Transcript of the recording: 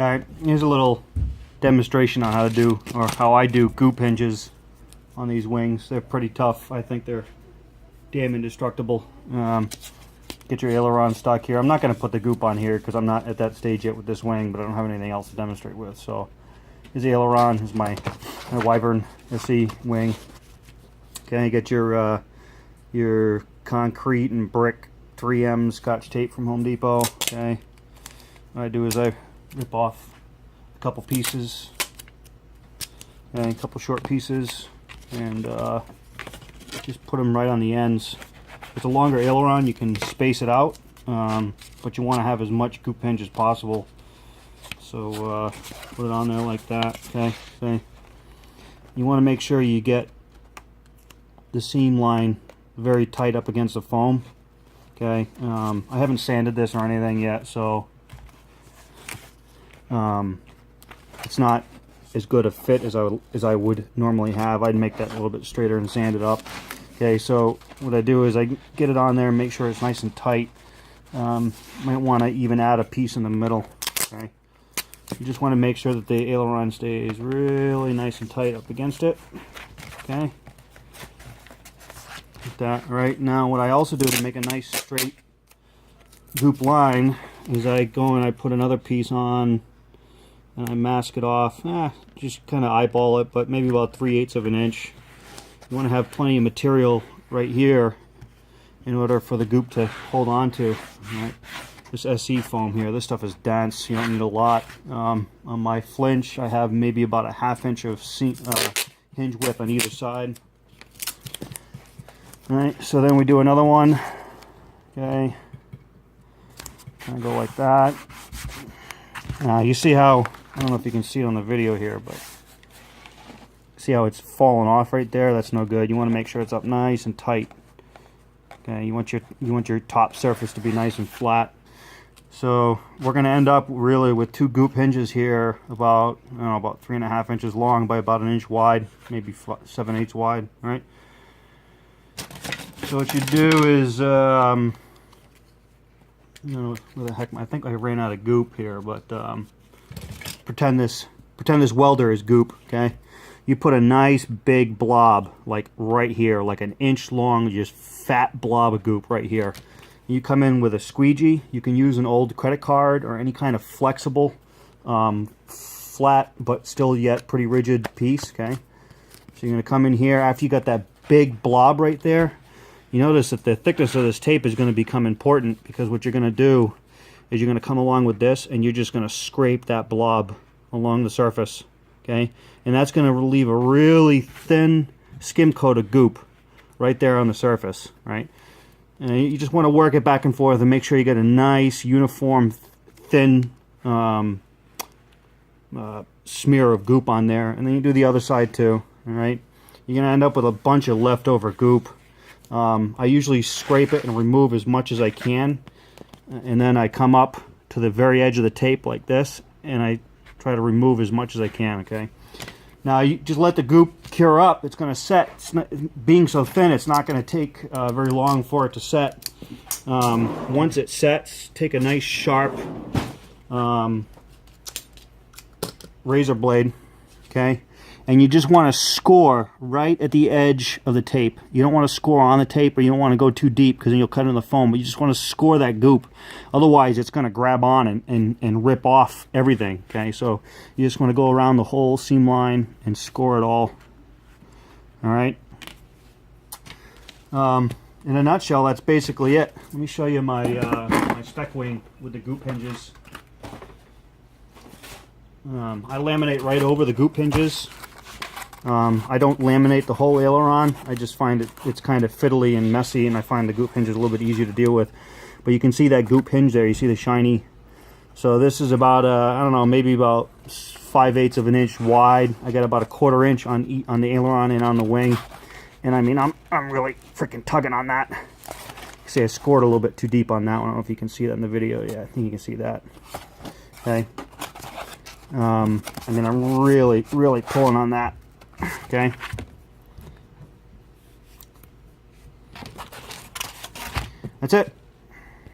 Alright, here's a little demonstration on how to do, or how I do goop hinges on these wings. They're pretty tough. I think they're damn indestructible. Get your aileron stuck here. I'm not going to put the goop on here because I'm not at that stage yet with this wing, but I don't have anything else to demonstrate with. So here's the aileron. Here's my Wyvern SE wing. Okay, get your concrete and brick 3M Scotch tape from Home Depot. Okay, what I do is I rip off a couple pieces, and a couple short pieces, and just put them right on the ends. If it's a longer aileron, you can space it out, but you want to have as much goop hinge as possible. So put it on there like that. Okay. You want to make sure you get the seam line very tight up against the foam. Okay. I haven't sanded this or anything yet, so it's not as good a fit as I would normally have. I'd make that a little bit straighter and sand it up. Okay, so what I do is I get it on there and make sure it's nice and tight. Might want to even add a piece in the middle. Okay, you just want to make sure that the aileron stays really nice and tight up against it. Okay, like that. Right now, what I also do to make a nice straight goop line is I go and I put another piece on and I mask it off. Just kind of eyeball it, but maybe about 3/8 of an inch. You want to have plenty of material right here in order for the goop to hold on to. Right? This SE foam here, this stuff is dense. You don't need a lot. On my flinch, I have maybe about a 1/2 inch of hinge width on either side. All right, so then we do another one. Okay, kind of go like that. You see how, I don't know if you can see it on the video here, but see how it's falling off right there? That's no good. You want to make sure it's up nice and tight. Okay, you want your top surface to be nice and flat. So we're going to end up really with 2 goop hinges here, about, I don't know, about 3.5 inches long by about 1 inch wide, maybe 7/8 wide. Right. So what you do is, you know, where the heck? I think I ran out of goop here, but pretend this welder is goop. Okay. You put a nice big blob, like right here, like 1 inch long, just fat blob of goop right here. You come in with a squeegee. You can use an old credit card or any kind of flexible, flat but still yet pretty rigid piece. Okay, so you're going to come in here after you got that big blob right there. You notice that the thickness of this tape is going to become important, because what you're going to do is you're going to come along with this and you're just going to scrape that blob along the surface. Okay, and that's going to leave a really thin skim coat of goop right there on the surface, right? And you just want to work it back and forth and make sure you get a nice uniform thin smear of goop on there, and then you do the other side too. All right, you're going to end up with a bunch of leftover goop. I usually scrape it and remove as much as I can, and then I come up to the very edge of the tape like this, and I try to remove as much as I can. Okay, now you just let the goop cure up. It's going to set. It's not, being so thin, it's not going to take very long for it to set. Once it sets, take a nice sharp razor blade, okay, and you just want to score right at the edge of the tape. You don't want to score on the tape, or you don't want to go too deep, because then you'll cut into the foam, but you just want to score that goop. Otherwise it's going to grab on and rip off everything. Okay, so you just want to go around the whole seam line and score it all. All right, in a nutshell, that's basically it. Let me show you my my spec wing with the goop hinges. I laminate right over the goop hinges. I don't laminate the whole aileron. I just find it's kind of fiddly and messy, and I find the goop hinges a little bit easier to deal with. But you can see that goop hinge there. You see the shiny. So this is about I don't know, maybe about 5/8 of an inch wide. I got about 1/4 inch on the aileron and on the wing. And I mean, I'm really freaking tugging on that. See, I scored a little bit too deep on that one. I don't know if you can see that in the video. Yeah, I think you can see that. Okay. I mean, I'm really pulling on that. Okay. That's it.